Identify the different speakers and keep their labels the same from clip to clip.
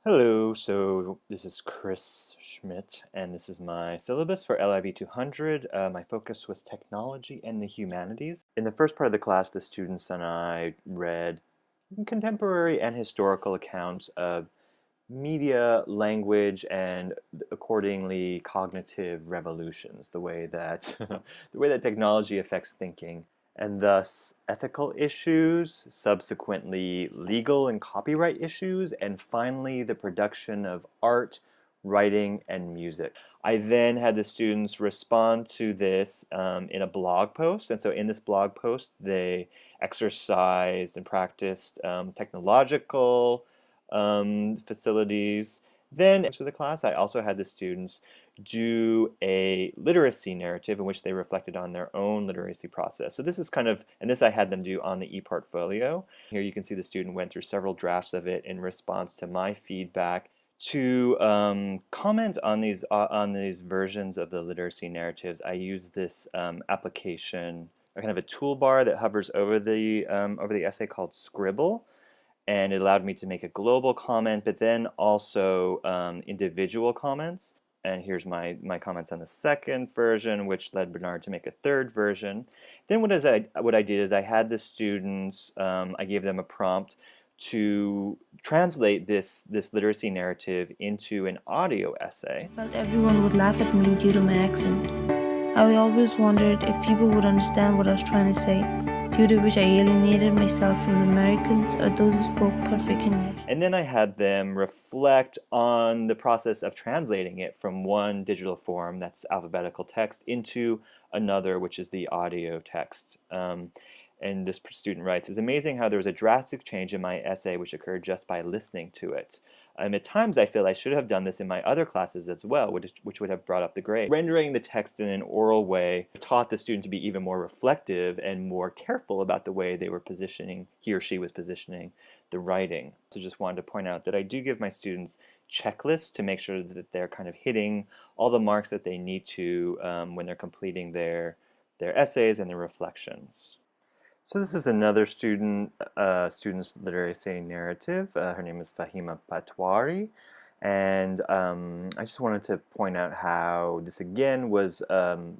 Speaker 1: Hello, so this is Chris Schmidt, and this is my syllabus for LIB200. My focus was technology and the humanities. In the first part of the class, the students and I read contemporary and historical accounts of media, language, and accordingly cognitive revolutions, the way that the way that technology affects thinking, and thus ethical issues, subsequently legal and copyright issues, and finally the production of art, writing, and music. I then had the students respond to this in a blog post, and so in this blog post they exercised and practiced technological facilities. Then after the class, I also had the students do a literacy narrative in which they reflected on their own literacy process. So this is kind of, and this I had them do on the ePortfolio. Here you can see the student went through several drafts of it in response to my feedback to comment on these versions of the literacy narratives. I use this application, a kind of a toolbar that hovers over the essay called Scribble, and it allowed me to make a global comment, but then also individual comments. And here's my comments on the second version, which led Bernard to make a third version. Then what I did is I had the students, I gave them a prompt to translate this literacy narrative into an audio
Speaker 2: I
Speaker 1: essay.
Speaker 2: felt everyone would laugh at me due to my accent. I always wondered if people would understand what I was trying to say, due to which I alienated myself from the Americans or those who spoke perfect English.
Speaker 1: And then I had them reflect on the process of translating it from one digital form, that's alphabetical text, into another, which is the audio text. And this student writes, "It's amazing how there was a drastic change in my essay which occurred just by listening to it. At times I feel I should have done this in my other classes as well, which would have brought up the grade." Rendering the text in an oral way taught the student to be even more reflective and more careful about the way they were positioning, he or she was positioning the writing. So just wanted to point out that I do give my students checklists to make sure that they're kind of hitting all the marks that they need to when they're completing their essays and their reflections. So this is another student's literacy narrative. Her name is Fahima Patwari. And I just wanted to point out how this again was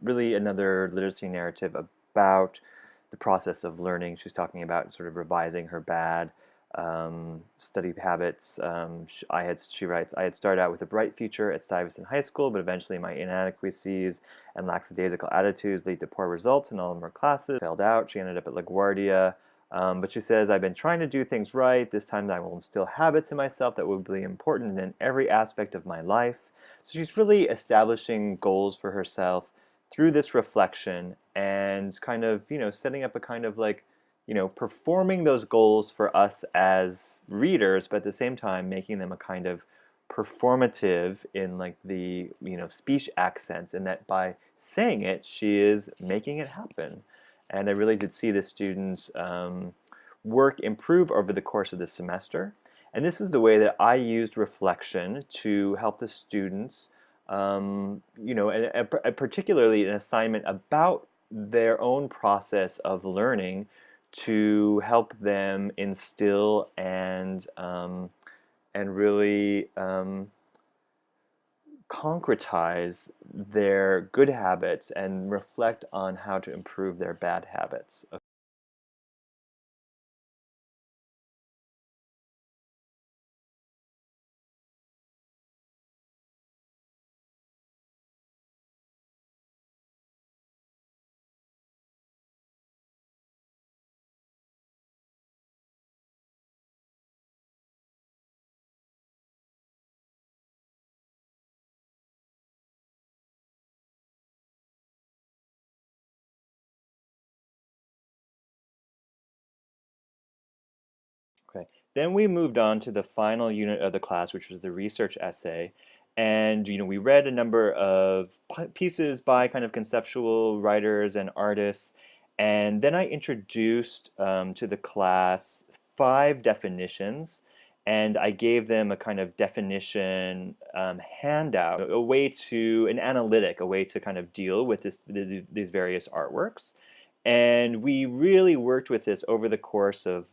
Speaker 1: really another literacy narrative about the process of learning. She's talking about sort of revising her bad study habits. She writes, "I had started out with a bright future at Stuyvesant High School, but eventually my inadequacies and lackadaisical attitudes lead to poor results in all of her classes. Failed out. She ended up at LaGuardia." But she says, "I've been trying to do things right. This time I will instill habits in myself that will be important in every aspect of my life." So she's really establishing goals for herself through this reflection and kind of, setting up a kind of like, performing those goals for us as readers, but at the same time making them a kind of performative in like the speech accents, and that by saying it, she is making it happen. And I really did see the students' work improve over the course of the semester. And this is the way that I used reflection to help the students, and particularly an assignment about their own process of learning to help them instill and really concretize their good habits and reflect on how to improve their bad habits. Okay. Then we moved on to the final unit of the class, which was the research essay. And we read a number of pieces by kind of conceptual writers and artists. And then I introduced to the class 5 definitions. And I gave them a kind of definition handout, an analytic, a way to kind of deal with these various artworks. And we really worked with this over the course of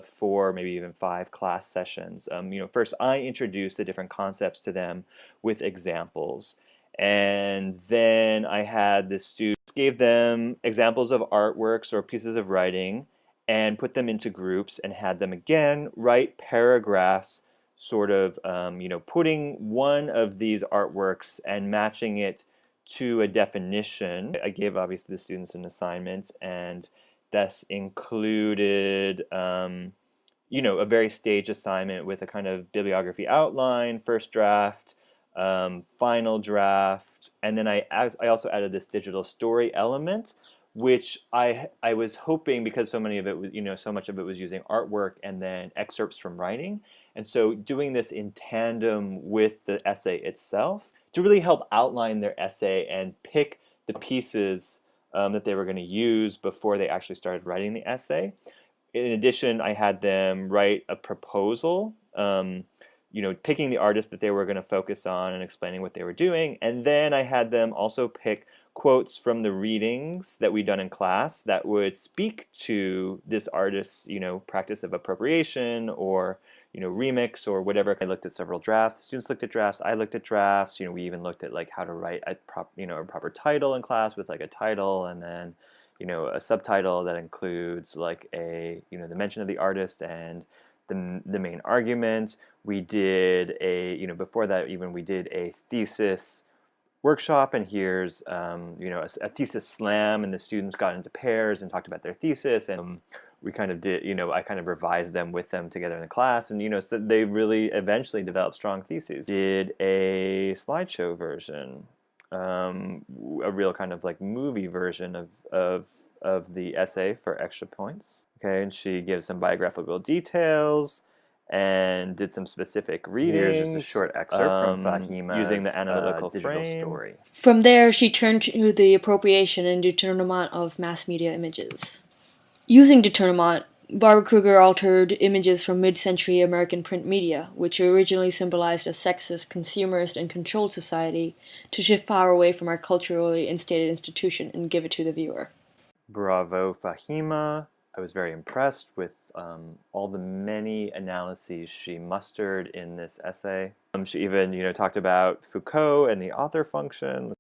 Speaker 1: 4, maybe even 5 class sessions. First I introduced the different concepts to them with examples. And then I had the students gave them examples of artworks or pieces of writing and put them into groups and had them again write paragraphs sort of putting one of these artworks and matching it to a definition. I gave obviously the students an assignment, and this included a very staged assignment with a kind of bibliography outline, first draft, final draft, and then I also added this digital story element, which I was hoping, because so many of it was, so much of it was using artwork and then excerpts from writing, and so doing this in tandem with the essay itself to really help outline their essay and pick the pieces that they were going to use before they actually started writing the essay. In addition, I had them write a proposal, picking the artist that they were going to focus on and explaining what they were doing. And then I had them also pick quotes from the readings that we'd done in class that would speak to this artist's, practice of appropriation or, remix or whatever. I looked at several drafts. The students looked at drafts. I looked at drafts. We even looked at like how to write a proper title in class with like a title and then a subtitle that includes like the mention of the artist and the main argument. We did before that even we did a thesis workshop, and here's a thesis slam, and the students got into pairs and talked about their thesis, and we kind of did, I kind of revised them with them together in the class, and so they really eventually developed strong theses. Did a slideshow version, a real kind of like movie version of the essay for extra points. Okay, and she gives some biographical details and did some specific readings. Here's just a short excerpt from Fahima's using the analytical digital story.
Speaker 3: From there, she turned to the appropriation and détournement of mass media images. Using détournement, Barbara Kruger altered images from mid-century American print media, which originally symbolized a sexist, consumerist, and controlled society, to shift power away from our culturally instated institution and give it to the viewer.
Speaker 1: Bravo, Fahima. I was very impressed with all the many analyses she mustered in this essay. She even, talked about Foucault and the author function.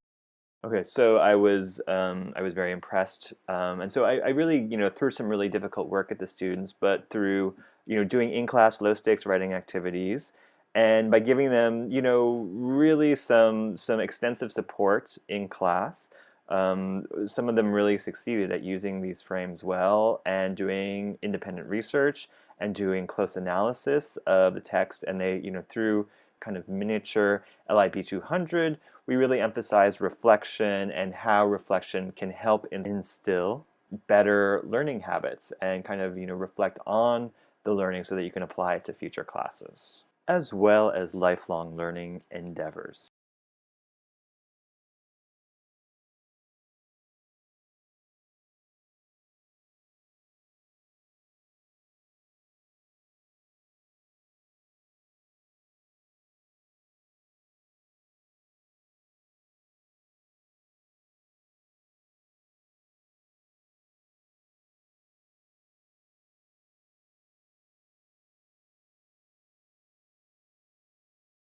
Speaker 1: Okay, so I was very impressed, and so I really, threw some really difficult work at the students, but through, doing in-class low-stakes writing activities, and by giving them, really some extensive support in class. Some of them really succeeded at using these frames well and doing independent research and doing close analysis of the text, and they, through kind of miniature LIB200, we really emphasize reflection and how reflection can help instill better learning habits and kind of, reflect on the learning so that you can apply it to future classes, as well as lifelong learning endeavors.